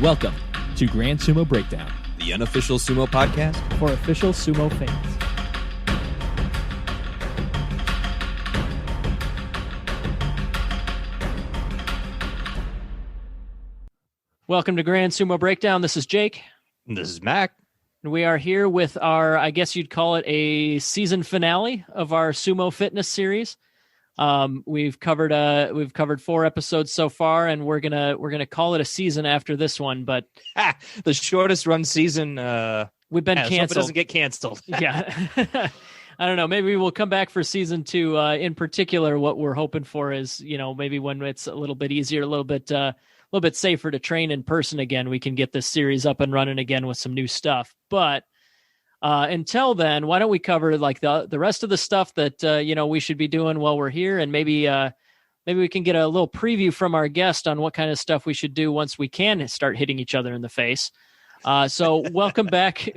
Welcome to Grand Sumo Breakdown, the unofficial sumo podcast for official sumo fans. Welcome to Grand Sumo Breakdown. This is Jake. And this is Mac. And we are here with our, I guess you'd call it a season finale of our sumo fitness series. We've covered 4 episodes so far, and we're gonna call it a season after this one. But the shortest run season. We've been canceled. Hope it doesn't get canceled. Yeah. I don't know. Maybe we'll come back for season 2. In particular, what we're hoping for is, maybe when it's a little bit easier, a little bit safer to train in person again, we can get this series up and running again with some new stuff. But until then, why don't we cover like the rest of the stuff that we should be doing while we're here, and maybe we can get a little preview from our guest on what kind of stuff we should do once we can start hitting each other in the face. So welcome back,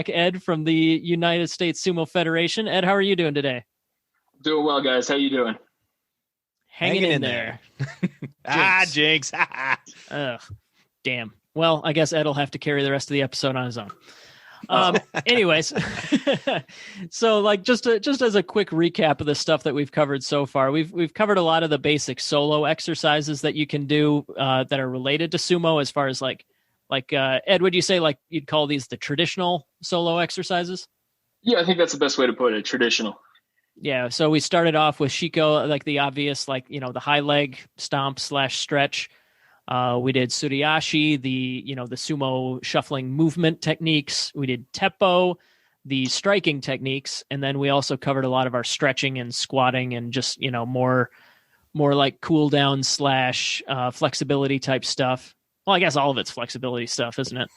Ed from the United States Sumo Federation. Ed, how are you doing today? Doing well, guys. How you doing? Hanging in there. Jinx. Ugh, damn. Well, I guess Ed will have to carry the rest of the episode on his own. Anyways, so like just as a quick recap of the stuff that we've covered so far, we've covered a lot of the basic solo exercises that you can do that are related to sumo. As far as like Ed, would you say like you'd call these the traditional solo exercises? Yeah, I think that's the best way to put it. Traditional. Yeah. So we started off with Shiko, like the obvious, the high leg stomp / stretch. We did Suriashi, the sumo shuffling movement techniques. We did Teppo, the striking techniques. And then we also covered a lot of our stretching and squatting and just, more like cool down / flexibility type stuff. Well, I guess all of it's flexibility stuff, isn't it?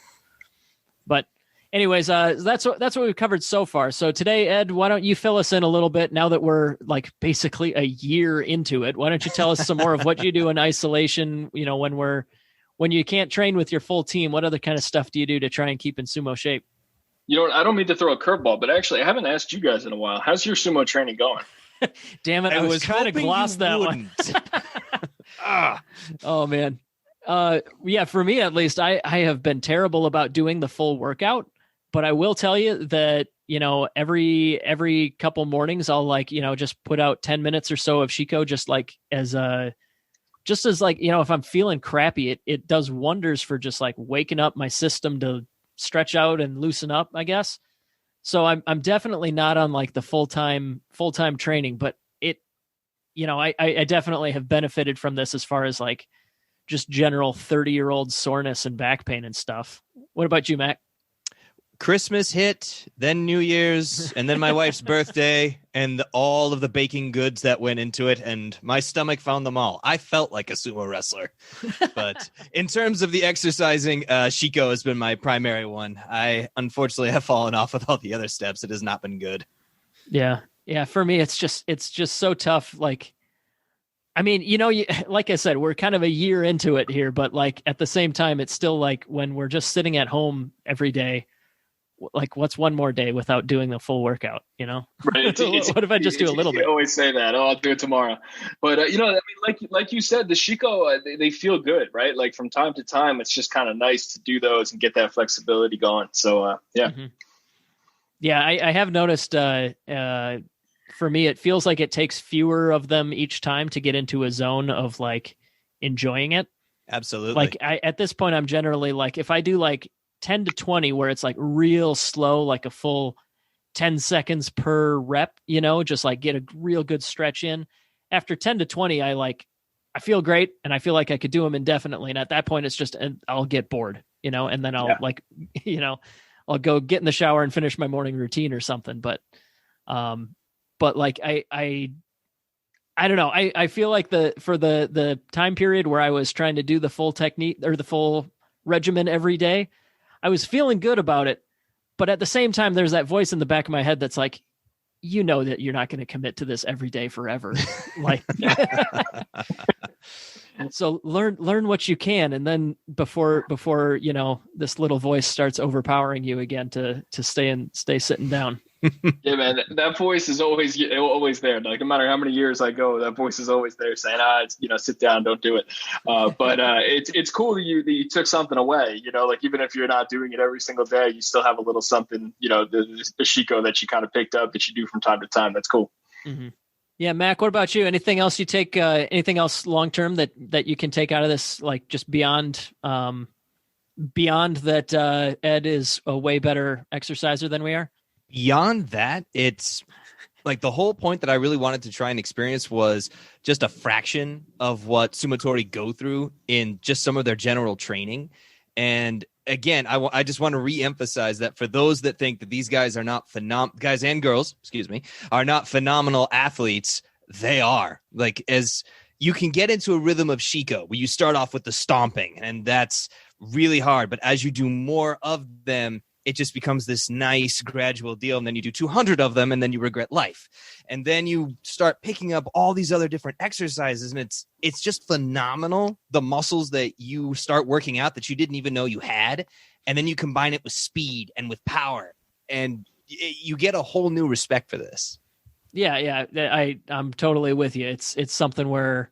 But anyways, that's what we've covered so far. So today, Ed, why don't you fill us in a little bit now that we're like basically a year into it? Why don't you tell us some more of what you do in isolation? When you can't train with your full team, what other kind of stuff do you do to try and keep in sumo shape? You know what? I don't mean to throw a curveball, but actually I haven't asked you guys in a while. How's your sumo training going? Damn it. I was trying to gloss that one. Oh man. Yeah, for me at least, I have been terrible about doing the full workout, but I will tell you that, every couple mornings I'll just put out 10 minutes or so of Shiko, just as if I'm feeling crappy, it does wonders for just like waking up my system to stretch out and loosen up, I guess. So I'm definitely not on like the full-time training, but I definitely have benefited from this as far as like just general 30-year-old soreness and back pain and stuff. What about you, Mac? Christmas hit, then New Year's, and then my wife's birthday, and all of the baking goods that went into it, and my stomach found them all. I felt like a sumo wrestler. But in terms of the exercising, Shiko has been my primary one. I unfortunately have fallen off with all the other steps. It has not been good. Yeah. Yeah. For me, it's just so tough. Like, I mean, like I said, we're kind of a year into it here, but like at the same time, it's still like when we're just sitting at home every day, like what's one more day without doing the full workout, Right. What if I just do a little bit? You always say that, I'll do it tomorrow. But, like you said, the Shiko, they feel good, right? Like from time to time, it's just kind of nice to do those and get that flexibility going. So, yeah. Mm-hmm. Yeah, I have noticed, for me, it feels like it takes fewer of them each time to get into a zone of like enjoying it. Absolutely. Like at this point, I'm generally like, if I do like 10 to 20, where it's like real slow, like a full 10 seconds per rep, just like get a real good stretch in. After 10 to 20, I feel great. And I feel like I could do them indefinitely. And at that point, it's just, I'll get bored, and then I'll I'll go get in the shower and finish my morning routine or something. But like I don't know. I feel like for the time period where I was trying to do the full technique or the full regimen every day, I was feeling good about it. But at the same time, there's that voice in the back of my head that's like, that you're not going to commit to this every day forever. Like, so learn what you can. And then before, this little voice starts overpowering you again to stay sitting down. Yeah, man, that voice is always there. Like no matter how many years I go, that voice is always there saying, sit down, don't do it. But it's cool that you took something away. Like even if you're not doing it every single day, you still have a little something. The Shiko that you kind of picked up that you do from time to time. That's cool. Mm-hmm. Yeah, Mac, what about you? Anything else you take? Anything else long term that you can take out of this? Like just beyond that, Ed is a way better exerciser than we are. Beyond that, it's like the whole point that I really wanted to try and experience was just a fraction of what sumotori go through in just some of their general training. And again, I just want to reemphasize that for those that think that these guys are not guys and girls, are not phenomenal athletes, they are. Like, as you can get into a rhythm of Shiko where you start off with the stomping, and that's really hard. But as you do more of them, it just becomes this nice gradual deal. And then you do 200 of them and then you regret life. And then you start picking up all these other different exercises. And it's just phenomenal. The muscles that you start working out that you didn't even know you had. And then you combine it with speed and with power. And you get a whole new respect for this. Yeah. I'm totally with you. It's something where,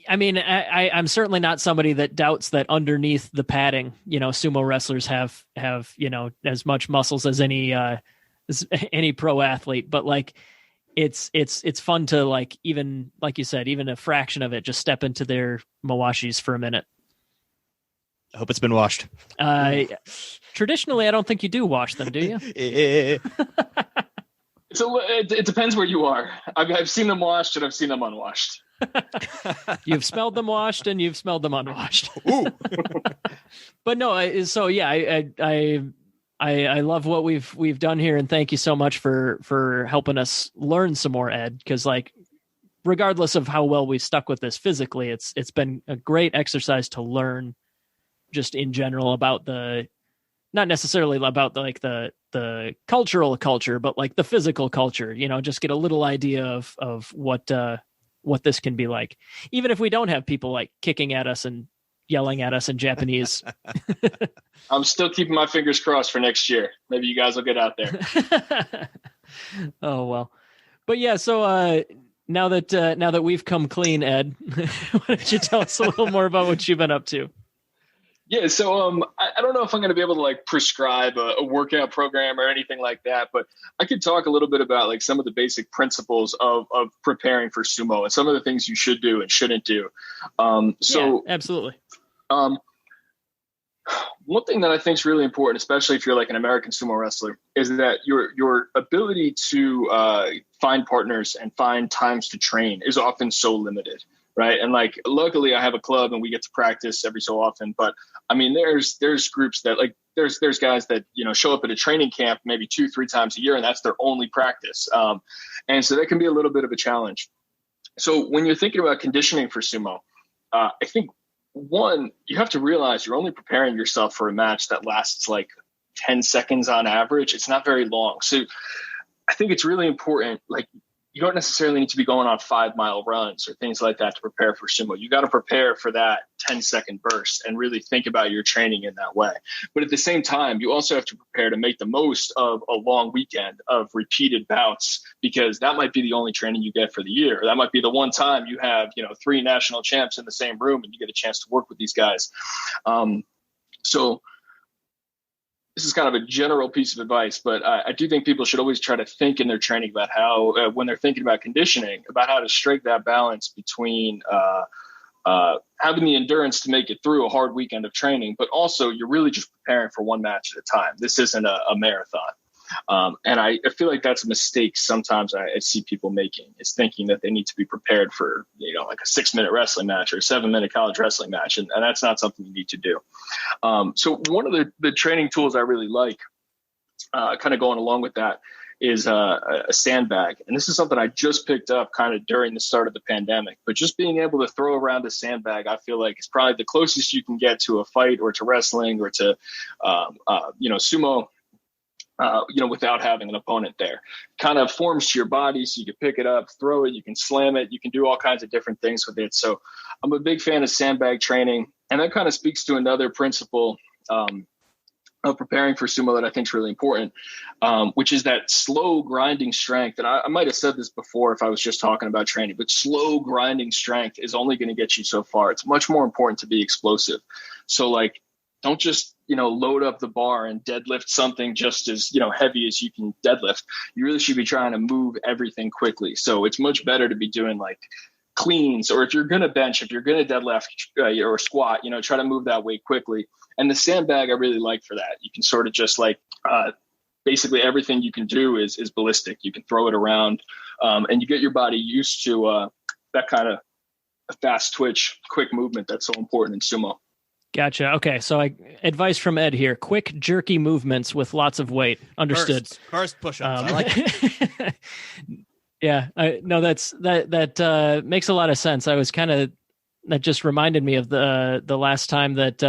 I'm certainly not somebody that doubts that underneath the padding, sumo wrestlers have, as much muscles as any pro athlete, but like, it's fun to like, even like you said, even a fraction of it, just step into their mawashis for a minute. I hope it's been washed. Traditionally, I don't think you do wash them, do you? It depends where you are. I've seen them washed and I've seen them unwashed. You've smelled them washed and you've smelled them unwashed. But no, I love what we've done here, and thank you so much for helping us learn some more, Ed, because like regardless of how well we stuck with this physically, it's been a great exercise to learn just in general about not necessarily about the cultural culture, but like the physical culture, just get a little idea of what this can be like, even if we don't have people like kicking at us and yelling at us in Japanese. I'm still keeping my fingers crossed for next year. Maybe you guys will get out there. Oh, well, but yeah. So now that we've come clean, Ed, why don't you tell us a little more about what you've been up to? Yeah, so I don't know if I'm going to be able to like prescribe a workout program or anything like that, but I could talk a little bit about like some of the basic principles of preparing for sumo and some of the things you should do and shouldn't do. Yeah, absolutely. One thing that I think is really important, especially if you're like an American sumo wrestler, is that your ability to find partners and find times to train is often so limited. Right. And like, luckily I have a club and we get to practice every so often. But I mean, there's groups that like, there's guys that, show up at a training camp maybe 2-3 times a year, and that's their only practice. And so that can be a little bit of a challenge. So when you're thinking about conditioning for sumo, I think one, you have to realize you're only preparing yourself for a match that lasts like 10 seconds on average. It's not very long. So I think it's really important. Like, you don't necessarily need to be going on 5-mile runs or things like that to prepare for sumo. You got to prepare for that 10-second burst and really think about your training in that way. But at the same time, you also have to prepare to make the most of a long weekend of repeated bouts, because that might be the only training you get for the year. That might be the one time you have, 3 national champs in the same room and you get a chance to work with these guys. So this is kind of a general piece of advice, but I do think people should always try to think in their training about how, when they're thinking about conditioning, about how to strike that balance between having the endurance to make it through a hard weekend of training, but also you're really just preparing for one match at a time. This isn't a marathon. And I feel like that's a mistake sometimes I see people making, is thinking that they need to be prepared for, like a 6-minute wrestling match or a 7-minute college wrestling match. And that's not something you need to do. So one of the training tools I really like, kind of going along with that, is a sandbag. And this is something I just picked up kind of during the start of the pandemic. But just being able to throw around a sandbag, I feel like is probably the closest you can get to a fight or to wrestling or to, sumo. Without having an opponent there. Kind of forms to your body, so you can pick it up, throw it, you can slam it, you can do all kinds of different things with it. So I'm a big fan of sandbag training. And that kind of speaks to another principle of preparing for sumo that I think is really important, which is that slow grinding strength. And I might have said this before if I was just talking about training, but slow grinding strength is only going to get you so far. It's much more important to be explosive. So like, don't just, load up the bar and deadlift something just as, heavy as you can deadlift. You really should be trying to move everything quickly. So it's much better to be doing like cleans, or if you're going to bench, if you're going to deadlift or squat, try to move that weight quickly. And the sandbag I really like for that. You can sort of just like basically everything you can do is ballistic. You can throw it around and you get your body used to that kind of fast twitch, quick movement that's so important in sumo. Gotcha. Okay, so advice from Ed here: quick, jerky movements with lots of weight. Understood. First push-ups. I like it. Yeah, that makes a lot of sense. That just reminded me of the last time that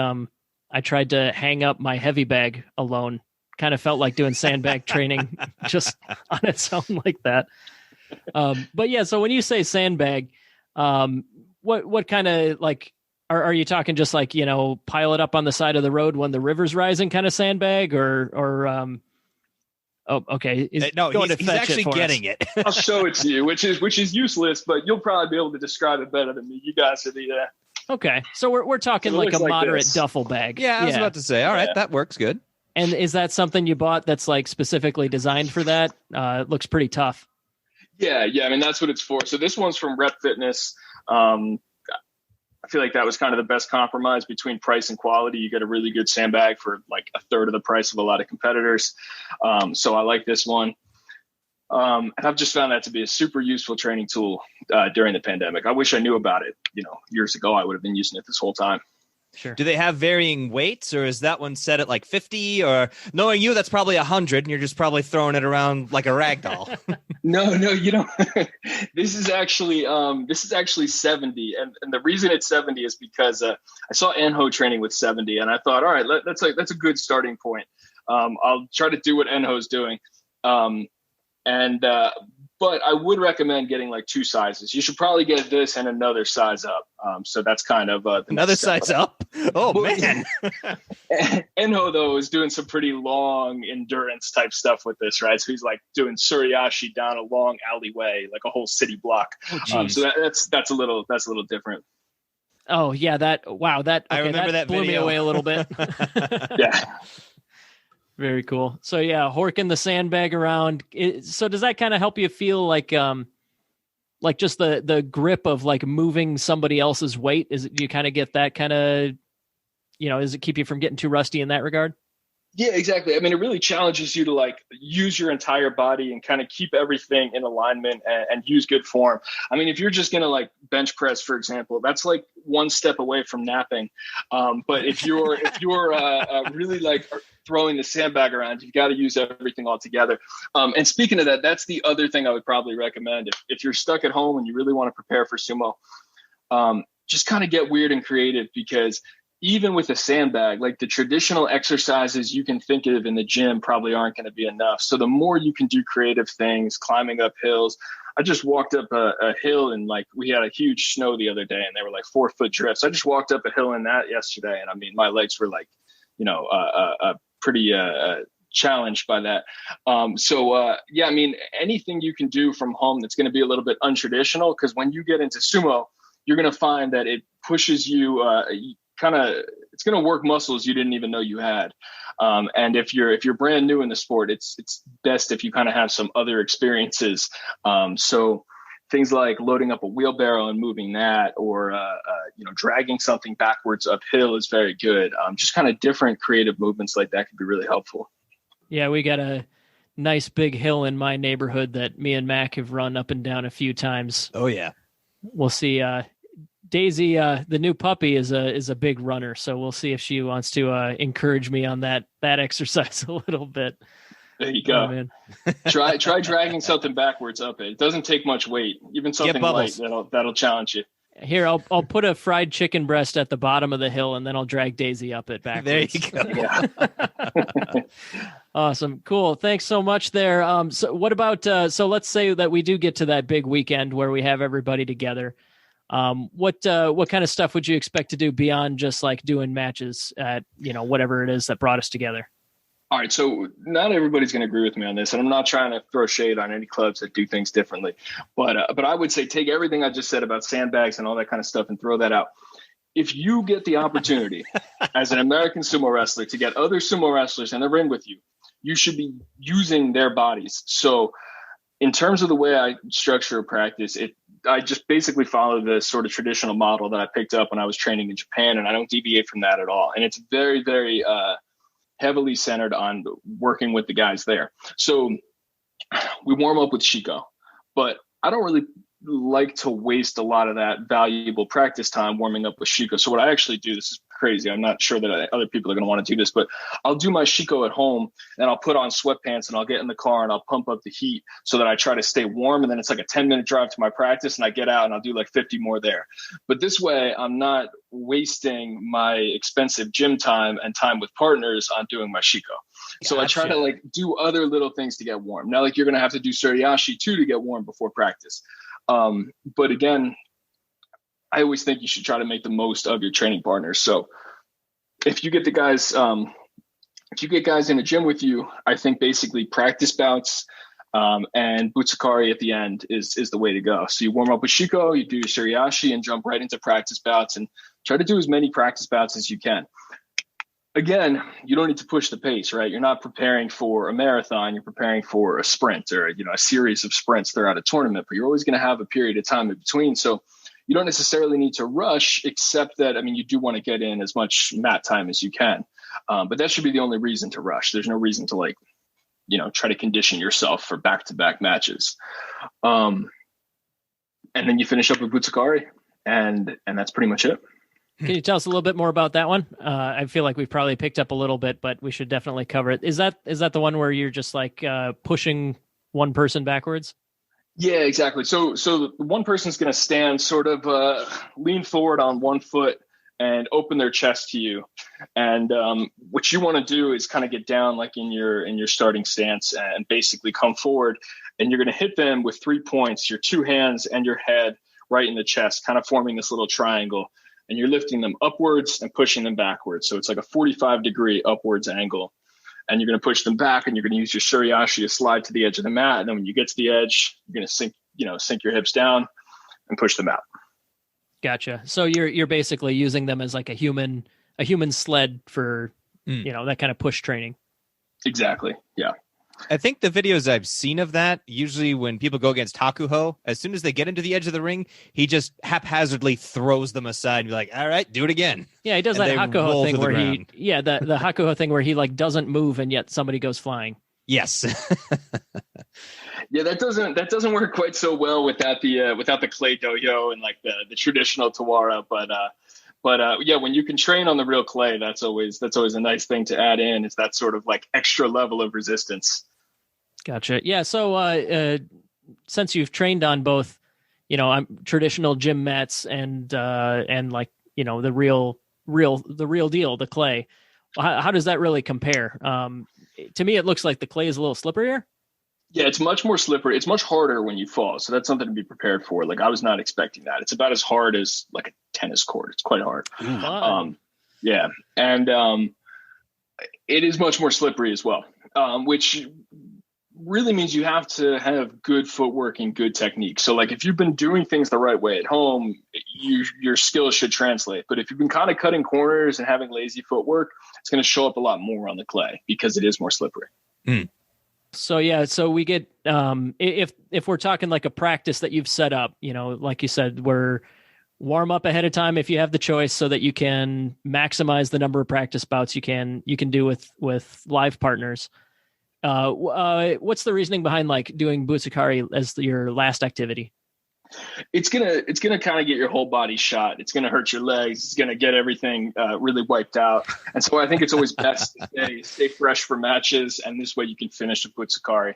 I tried to hang up my heavy bag alone. Kind of felt like doing sandbag training just on its own like that. But yeah, so when you say sandbag, what kind of like are you talking just like, pile it up on the side of the road when the river's rising kind of sandbag or oh, okay. He's actually getting it. I'll show it to you, which is useless, but you'll probably be able to describe it better than me. You guys are the Okay, so we're talking like a moderate duffel bag. Yeah, I was about to say. All right, that works good. And is that something you bought that's like specifically designed for that? It looks pretty tough. Yeah. I mean, that's what it's for. So this one's from Rep Fitness. I feel like that was kind of the best compromise between price and quality. You get a really good sandbag for like a third of the price of a lot of competitors. So I like this one. And I've just found that to be a super useful training tool during the pandemic. I wish I knew about it, years ago. I would have been using it this whole time. Sure. Do they have varying weights, or is that one set at like 50? Or knowing you, that's probably 100, and you're just probably throwing it around like a rag doll. No, you don't. This is actually 70, and the reason it's 70 is because I saw Enho training with 70, and I thought, all right, that's a good starting point. I'll try to do what Enho's doing, but I would recommend getting like 2 sizes. You should probably get this and another size up. So that's kind of another size up. Oh man. Enho though is doing some pretty long endurance type stuff with this, right? So he's like doing suriashi down a long alleyway, like a whole city block. So that's a little different. Oh yeah, I remember that blew video. Me away a little bit. Yeah. Very cool. So yeah, horking the sandbag around. So does that kind of help you feel like just the grip of like moving somebody else's weight? Do you kind of get that kind of, does it keep you from getting too rusty in that regard? Yeah, exactly. I mean, it really challenges you to like use your entire body and kind of keep everything in alignment and use good form. I mean, if you're just going to like bench press, for example, that's like one step away from napping. But if you're really like throwing the sandbag around, you've got to use everything all together. And speaking of that, that's the other thing I would probably recommend. If you're stuck at home and you really want to prepare for sumo, just kind of get weird and creative, because even with a sandbag, like the traditional exercises you can think of in the gym probably aren't going to be enough. So the more you can do creative things, climbing up hills. I just walked up a hill, and like we had a huge snow the other day, and they were like 4-foot drifts. I just walked up a hill in that yesterday, and I mean, my legs were like, pretty challenged by that. Yeah, I mean, anything you can do from home that's going to be a little bit untraditional, because when you get into sumo, you're going to find that it pushes you it's going to work muscles you didn't even know you had. And if you're brand new in the sport, it's best if you kind of have some other experiences. So things like loading up a wheelbarrow and moving that, or dragging something backwards uphill is very good. Just kind of different creative movements like that could be really helpful. Yeah, we got a nice big hill in my neighborhood that me and Mac have run up and down a few times. Oh yeah. We'll see. Daisy, the new puppy, is a big runner, so we'll see if she wants to encourage me on that exercise a little bit. There you go. Oh, man. Try dragging something backwards up it. It doesn't take much weight. Even something light that'll challenge you. Here, I'll put a fried chicken breast at the bottom of the hill, and then I'll drag Daisy up it backwards. There you go. Yeah. Awesome. Cool. Thanks so much there. So what about, so let's say that we do get to that big weekend where we have everybody together. What kind of stuff would you expect to do beyond just like doing matches at, whatever it is that brought us together? All right, so not everybody's going to agree with me on this, and I'm not trying to throw shade on any clubs that do things differently, but I would say take everything I just said about sandbags and all that kind of stuff and throw that out. If you get the opportunity as an American sumo wrestler to get other sumo wrestlers in the ring with you, you should be using their bodies. So in terms of the way I structure a practice, I just basically follow the sort of traditional model that I picked up when I was training in Japan, and I don't deviate from that at all. And it's very, very heavily centered on working with the guys there. So we warm up with Shiko, but I don't really like to waste a lot of that valuable practice time warming up with Shiko. So what I actually do, this is crazy, I'm not sure that other people are going to want to do this, but I'll do my Shiko at home and I'll put on sweatpants and I'll get in the car and I'll pump up the heat so that I try to stay warm. And then it's like a 10-minute drive to my practice and I get out and I'll do like 50 more there. But this way I'm not wasting my expensive gym time and time with partners on doing my Shiko. Gotcha. So I try to like do other little things to get warm. Now, like you're going to have to do Suriyashi too to get warm before practice. But again, I always think you should try to make the most of your training partners. So if you get the guys, if you get guys in the gym with you, I think basically practice bouts and Butsukari at the end is the way to go. So you warm up with Shiko, you do your Suriyashi and jump right into practice bouts and try to do as many practice bouts as you can. Again, you don't need to push the pace, right? You're not preparing for a marathon. You're preparing for a sprint or, a series of sprints throughout a tournament, but you're always going to have a period of time in between. So you don't necessarily need to rush, except that, you do want to get in as much mat time as you can. But that should be the only reason to rush. There's no reason to try to condition yourself for back-to-back matches. And then you finish up with Butsukari and that's pretty much it. Can you tell us a little bit more about that one? I feel like we've probably picked up a little bit, but we should definitely cover it. Is that the one where you're just like pushing one person backwards? Yeah, exactly. So one person's going to stand sort of lean forward on one foot and open their chest to you. And what you want to do is kind of get down like in your starting stance and basically come forward. And you're going to hit them with 3 points, your two hands and your head right in the chest, kind of forming this little triangle. And you're lifting them upwards and pushing them backwards. So it's like a 45-degree upwards angle. And you're going to push them back and you're going to use your Suriyashi to slide to the edge of the mat. And then when you get to the edge, you're going to sink your hips down and push them out. Gotcha. So you're basically using them as like a human sled for, that kind of push training. Exactly. Yeah. I think the videos I've seen of that, usually when people go against Hakuho, as soon as they get into the edge of the ring, he just haphazardly throws them aside and be like, all right, do it again. Yeah, he does that Hakuho thing where the Hakuho thing where he like doesn't move and yet somebody goes flying. Yes. Yeah, that doesn't work quite so well without the clay dohyo and like the traditional Tawara, but yeah, when you can train on the real clay, that's always a nice thing to add in, is that sort of like extra level of resistance. Gotcha. Yeah. So since you've trained on both, traditional gym mats and like, the real deal, the clay, how does that really compare? To me, it looks like the clay is a little slipperier. Yeah, it's much more slippery. It's much harder when you fall. So that's something to be prepared for. Like I was not expecting that. It's about as hard as like a tennis court. It's quite hard. Yeah. And it is much more slippery as well, which really means you have to have good footwork and good technique. So like if you've been doing things the right way at home, your skills should translate. But if you've been kind of cutting corners and having lazy footwork, it's going to show up a lot more on the clay because it is more slippery. Mm. So yeah, so we get if we're talking like a practice that you've set up, like you said, we're warm up ahead of time if you have the choice, so that you can maximize the number of practice bouts you can do with live partners. What's the reasoning behind like doing Butsukari as your last activity? It's gonna kind of get your whole body shot. It's gonna hurt your legs. It's gonna get everything really wiped out. And so I think it's always best to stay fresh for matches, and this way you can finish a Butsukari.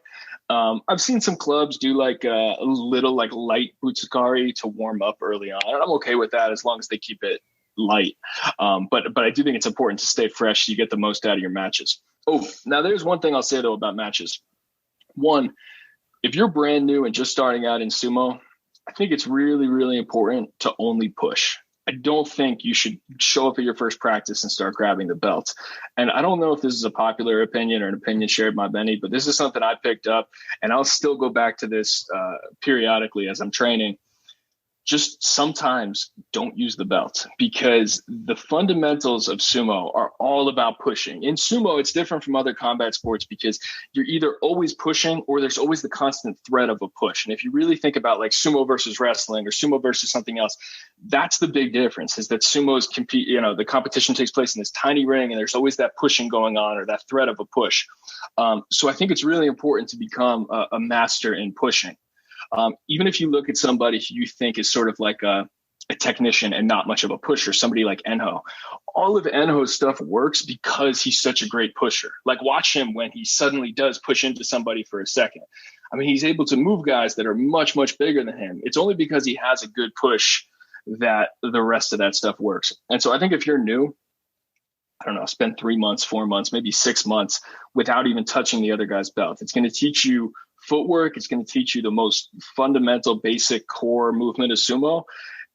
I've seen some clubs do like a little like light Butsukari to warm up early on, and I'm okay with that as long as they keep it light. But I do think it's important to stay fresh so you get the most out of your matches. Oh, now there's one thing I'll say though about matches. One, if you're brand new and just starting out in sumo, I think it's really, really important to only push. I don't think you should show up at your first practice and start grabbing the belt. And I don't know if this is a popular opinion or an opinion shared by many, but this is something I picked up, and I'll still go back to this periodically as I'm training. Just sometimes don't use the belt, because the fundamentals of sumo are all about pushing. In sumo, it's different from other combat sports because you're either always pushing or there's always the constant threat of a push. And if you really think about like sumo versus wrestling or sumo versus something else, that's the big difference, is that sumo's compete, the competition takes place in this tiny ring and there's always that pushing going on or that threat of a push. So I think it's really important to become a master in pushing. Even if you look at somebody who you think is sort of like a technician and not much of a pusher, somebody like Enho, all of Enho's stuff works because he's such a great pusher. Like, watch him when he suddenly does push into somebody for a second. I mean, he's able to move guys that are much, much bigger than him. It's only because he has a good push that the rest of that stuff works. And so I think if you're new, I don't know, spend 3 months, 4 months, maybe 6 months without even touching the other guy's belt. It's going to teach you footwork. It's going to teach you the most fundamental, basic core movement of sumo.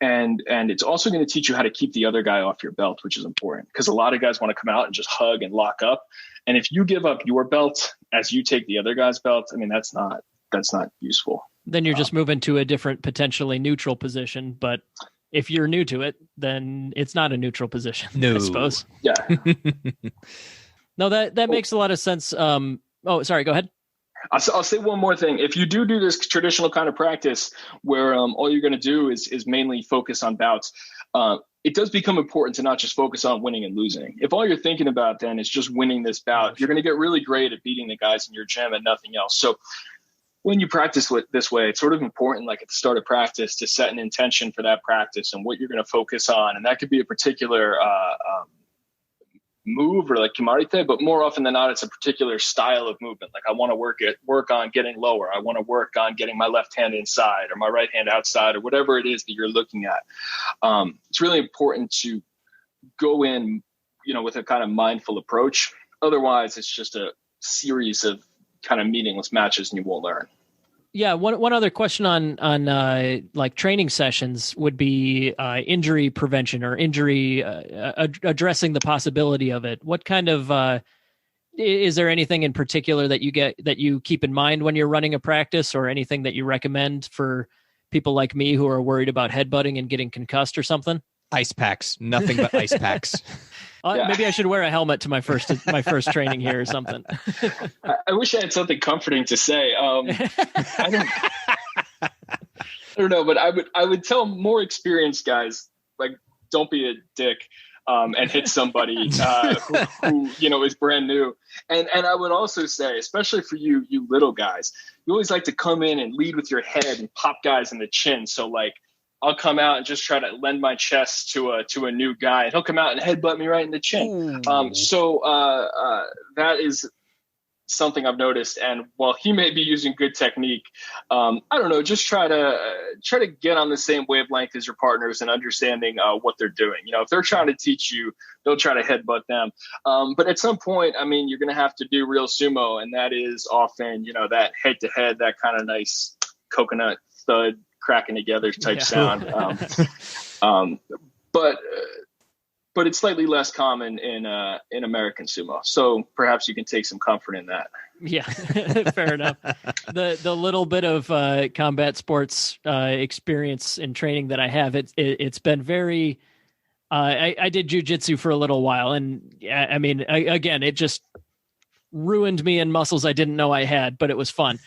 And it's also going to teach you how to keep the other guy off your belt, which is important, because a lot of guys want to come out and just hug and lock up. And if you give up your belt as you take the other guy's belt, I mean, that's not useful. Then you're just moving to a different, potentially neutral position. But if you're new to it, then it's not a neutral position, I suppose. Yeah. No, that makes a lot of sense. Oh, sorry, go ahead. I'll say one more thing. If you do this traditional kind of practice where all you're going to do is mainly focus on bouts, it does become important to not just focus on winning and losing. If all you're thinking about then is just winning this bout, you're going to get really great at beating the guys in your gym and nothing else. So when you practice this way, it's sort of important, like at the start of practice, to set an intention for that practice and what you're going to focus on. And that could be a particular move or like kimarite, but more often than not, it's a particular style of movement. Like, I want to work on getting lower. I want to work on getting my left hand inside or my right hand outside, or whatever it is that you're looking at. It's really important to go in, with a kind of mindful approach. Otherwise, it's just a series of kind of meaningless matches and you won't learn. Yeah. One other question on like training sessions would be injury prevention or injury, addressing the possibility of it. What kind of, is there anything in particular that you keep in mind when you're running a practice, or anything that you recommend for people like me who are worried about headbutting and getting concussed or something? Ice packs, nothing but ice packs. Yeah. Maybe I should wear a helmet to my first training here or something. I wish I had something comforting to say. I don't know, but I would tell more experienced guys, like, don't be a dick and hit somebody who is brand new. And I would also say, especially for you little guys, you always like to come in and lead with your head and pop guys in the chin. So like, I'll come out and just try to lend my chest to a new guy, and he'll come out and headbutt me right in the chin. So that is something I've noticed. And while he may be using good technique, I don't know, just try to get on the same wavelength as your partners and understanding what they're doing. If they're trying to teach you, don't try to headbutt them. But at some point, I mean, you're going to have to do real sumo, and that is often, that head to head, that kind of nice coconut thud cracking together type sound. But it's slightly less common in American sumo. So perhaps you can take some comfort in that. Yeah, fair enough. The little bit of combat sports experience and training that I have, it's been very. I did jujitsu for a little while, and I mean, again, it just ruined me in muscles I didn't know I had, but it was fun.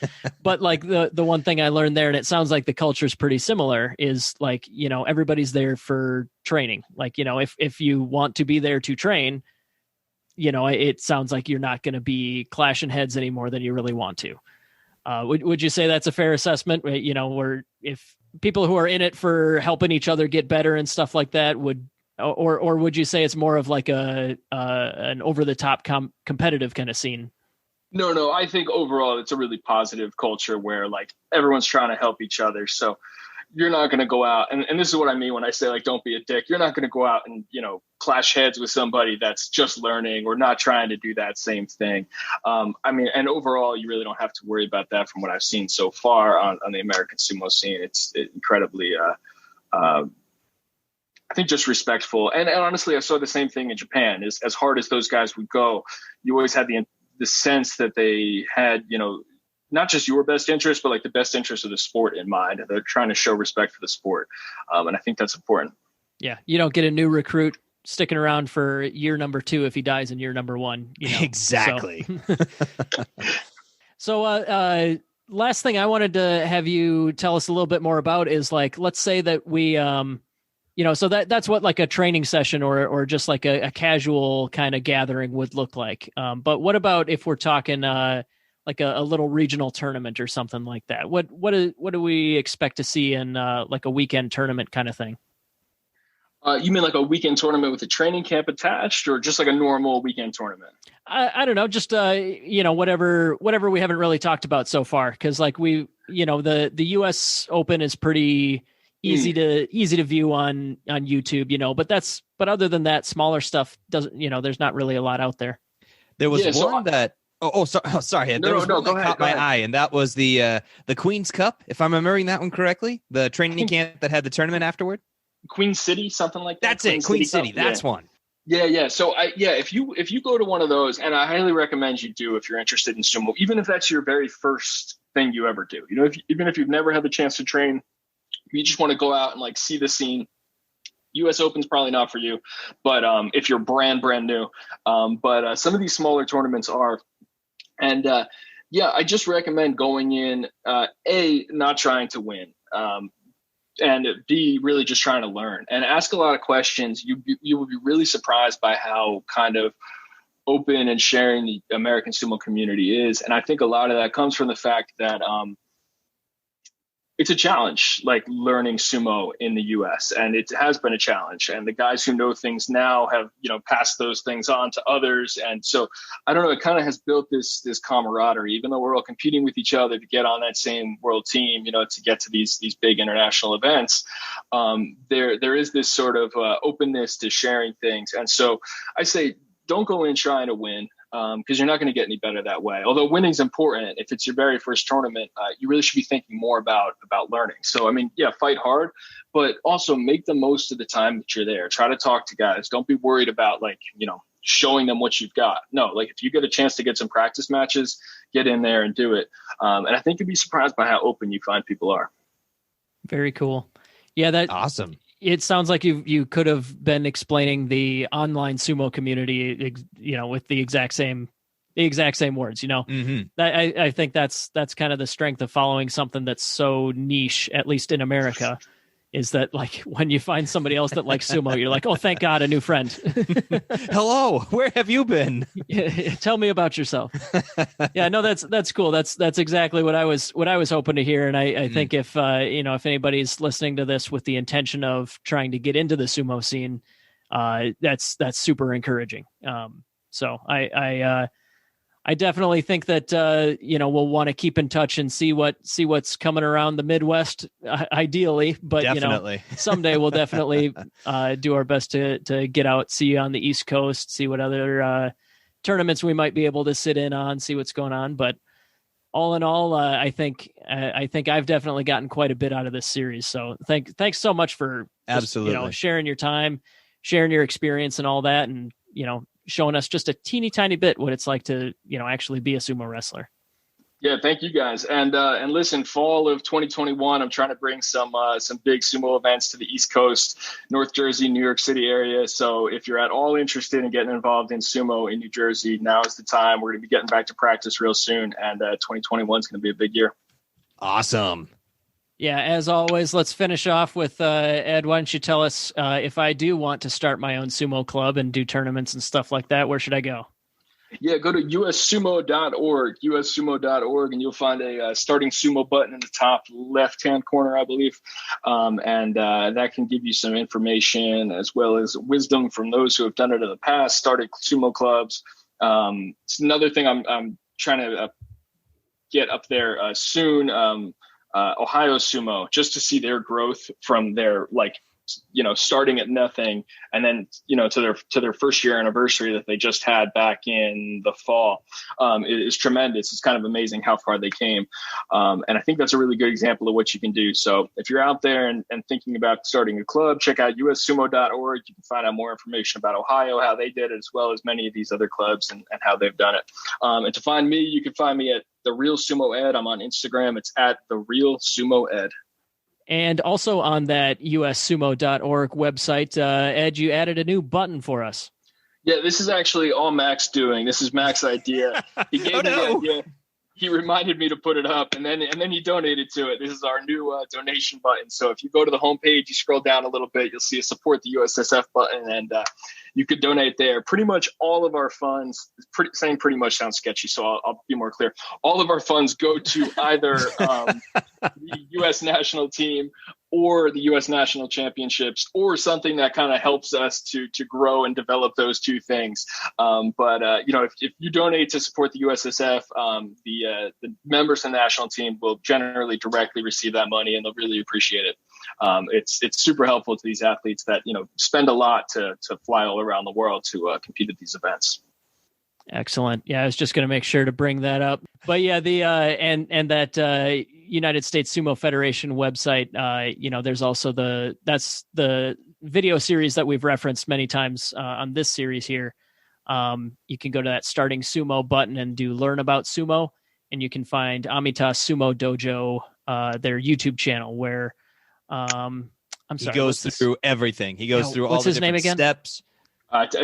But like the one thing I learned there, and it sounds like the culture is pretty similar, is like, everybody's there for training. Like, if you want to be there to train, it sounds like you're not going to be clashing heads any more than you really want to. Would you say that's a fair assessment? Where if people who are in it for helping each other get better and stuff like that or would you say it's more of like an over the top competitive kind of scene? No, I think overall it's a really positive culture where like everyone's trying to help each other. So you're not going to go out and this is what I mean when I say like, don't be a dick. You're not going to go out and, clash heads with somebody that's just learning or not trying to do that same thing. And overall, you really don't have to worry about that from what I've seen so far on the American sumo scene. It's incredibly, I think just respectful. And honestly, I saw the same thing in Japan. As hard as those guys would go, you always had the sense that they had, not just your best interest, but like the best interest of the sport in mind. They're trying to show respect for the sport. And I think that's important. Yeah. You don't get a new recruit sticking around for year number 2 if he dies in year number 1. Exactly. So, last thing I wanted to have you tell us a little bit more about is like, let's say that we, so that's what like a training session or just like a casual kind of gathering would look like. But what about if we're talking like a little regional tournament or something like that? What do we expect to see in like a weekend tournament kind of thing? You mean like a weekend tournament with a training camp attached, or just like a normal weekend tournament? I don't know, just whatever we haven't really talked about so far, because like the U.S. Open is pretty easy to view on YouTube, but other than that, smaller stuff doesn't, there's not really a lot out there. There was one that. Sorry. There was one that caught my eye, and that was the Queen's Cup, if I'm remembering that one correctly. The training camp that had the tournament afterward. Queen City, something like that. That's it. Queen City. That's one. Yeah. So if you go to one of those, and I highly recommend you do if you're interested in sumo, even if that's your very first thing you ever do. Even if you've never had the chance to train, you just want to go out and like see the scene. U.S. Open's probably not for you, but if you're brand new, but some of these smaller tournaments are. And I just recommend going in, not trying to win, and B, really just trying to learn and ask a lot of questions. You will be really surprised by how kind of open and sharing the American sumo community is. And I think a lot of that comes from the fact that it's a challenge, like learning sumo in the US, and it has been a challenge. And the guys who know things now have, passed those things on to others. And so I don't know, it kind of has built this camaraderie, even though we're all competing with each other to get on that same world team, to get to these big international events. There is this sort of openness to sharing things. And so I say, don't go in trying to win. Because you're not going to get any better that way. Although winning is important, if it's your very first tournament, you really should be thinking more about learning. So, fight hard, but also make the most of the time that you're there. Try to talk to guys. Don't be worried about showing them what you've got. No, if you get a chance to get some practice matches, get in there and do it. And I think you'd be surprised by how open you find people are. Very cool. Yeah, that's awesome. It sounds like you could have been explaining the online sumo community, with the exact same words. Mm-hmm. I think that's kind of the strength of following something that's so niche, at least in America, is that like when you find somebody else that likes sumo, you're like, oh, thank God, a new friend. Hello, where have you been? Tell me about yourself. Yeah, no, that's cool. That's exactly what I was hoping to hear. And I think if anybody's listening to this with the intention of trying to get into the sumo scene, that's super encouraging. So I definitely think that we'll want to keep in touch and see what's coming around the Midwest, ideally. But definitely. Someday we'll definitely do our best to get out, see you on the East Coast, see what other tournaments we might be able to sit in on, see what's going on. But all in all, I think I've definitely gotten quite a bit out of this series. So thanks so much for absolutely sharing your time, sharing your experience, and all that, and showing us just a teeny tiny bit what it's like to, actually be a sumo wrestler. Yeah. Thank you guys. And listen, fall of 2021, I'm trying to bring some big sumo events to the East Coast, North Jersey, New York City area. So if you're at all interested in getting involved in sumo in New Jersey, now is the time. We're going to be getting back to practice real soon. And 2021 is going to be a big year. Awesome. Yeah, as always, let's finish off with Ed. Why don't you tell us if I do want to start my own sumo club and do tournaments and stuff like that, where should I go? Yeah, go to ussumo.org, and you'll find a starting sumo button in the top left-hand corner, I believe. And that can give you some information as well as wisdom from those who have done it in the past, started sumo clubs. It's another thing I'm trying to get up there soon. Ohio Sumo, just to see their growth from their starting at nothing, and then, to their first year anniversary that they just had back in the fall, is tremendous. It's kind of amazing how far they came. And I think that's a really good example of what you can do. So if you're out there and thinking about starting a club, check out ussumo.org. You can find out more information about Ohio, how they did it, as well as many of these other clubs and how they've done it. And to find me, you can find me at The Real Sumo Ed. I'm on Instagram. It's at The Real Sumo Ed. And also on that ussumo.org website, Ed, you added a new button for us. Yeah, this is actually all Mac's doing. This is Mac's idea. He gave me the idea. He reminded me to put it up, and then he donated to it. This is our new donation button. So if you go to the homepage, you scroll down a little bit, you'll see a support the USSF button, and you could donate there. Pretty much all of our funds, saying pretty much sounds sketchy, so I'll be more clear. All of our funds go to either the U.S. national team or the U.S. national championships, or something that kind of helps us to grow and develop those two things. But if you donate to support the USSF, the members of the national team will generally directly receive that money, and they'll really appreciate it. It's super helpful to these athletes that spend a lot to fly all around the world to compete at these events. Excellent. Yeah, I was just going to make sure to bring that up. But yeah, the and that United States Sumo Federation website, there's also that's the video series that we've referenced many times on this series here. You can go to that Starting Sumo button and do Learn About Sumo, and you can find Amita Sumo Dojo, their YouTube channel, where I'm sorry, he goes through everything. He goes through all the different steps.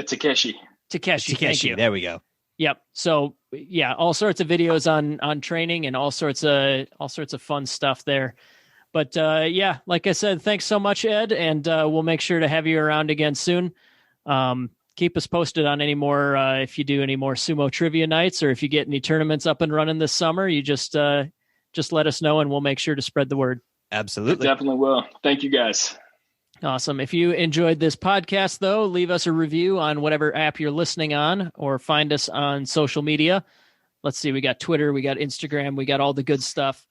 Takeshi. Thank you. There we go. Yep. So yeah, all sorts of videos on training and all sorts of fun stuff there. But yeah, like I said, thanks so much, Ed, and we'll make sure to have you around again soon. Keep us posted on any more if you do any more sumo trivia nights, or if you get any tournaments up and running this summer. You just let us know, and we'll make sure to spread the word. Absolutely, definitely will. Thank you, guys. Awesome. If you enjoyed this podcast, though, leave us a review on whatever app you're listening on, or find us on social media. Let's see. We got Twitter, we got Instagram, we got all the good stuff.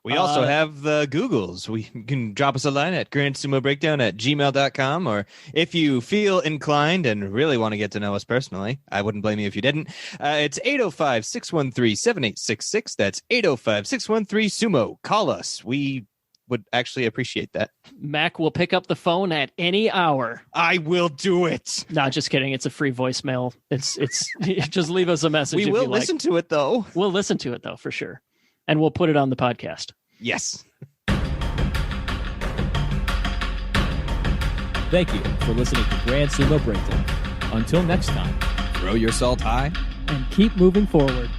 We also have the Googles. You can drop us a line at grandsumobreakdown@gmail.com, or if you feel inclined and really want to get to know us personally, I wouldn't blame you if you didn't. It's 805-613-7866. That's 805-613-SUMO. Call us. We would actually appreciate that. Mac will pick up the phone at any hour. I will do it. No, just kidding. It's a free voicemail. It's just leave us a message. We will listen to it, though. We'll listen to it, though, for sure. And we'll put it on the podcast. Yes. Thank you for listening to Grand Sumo Breakdown. Until next time, throw your salt high and keep moving forward.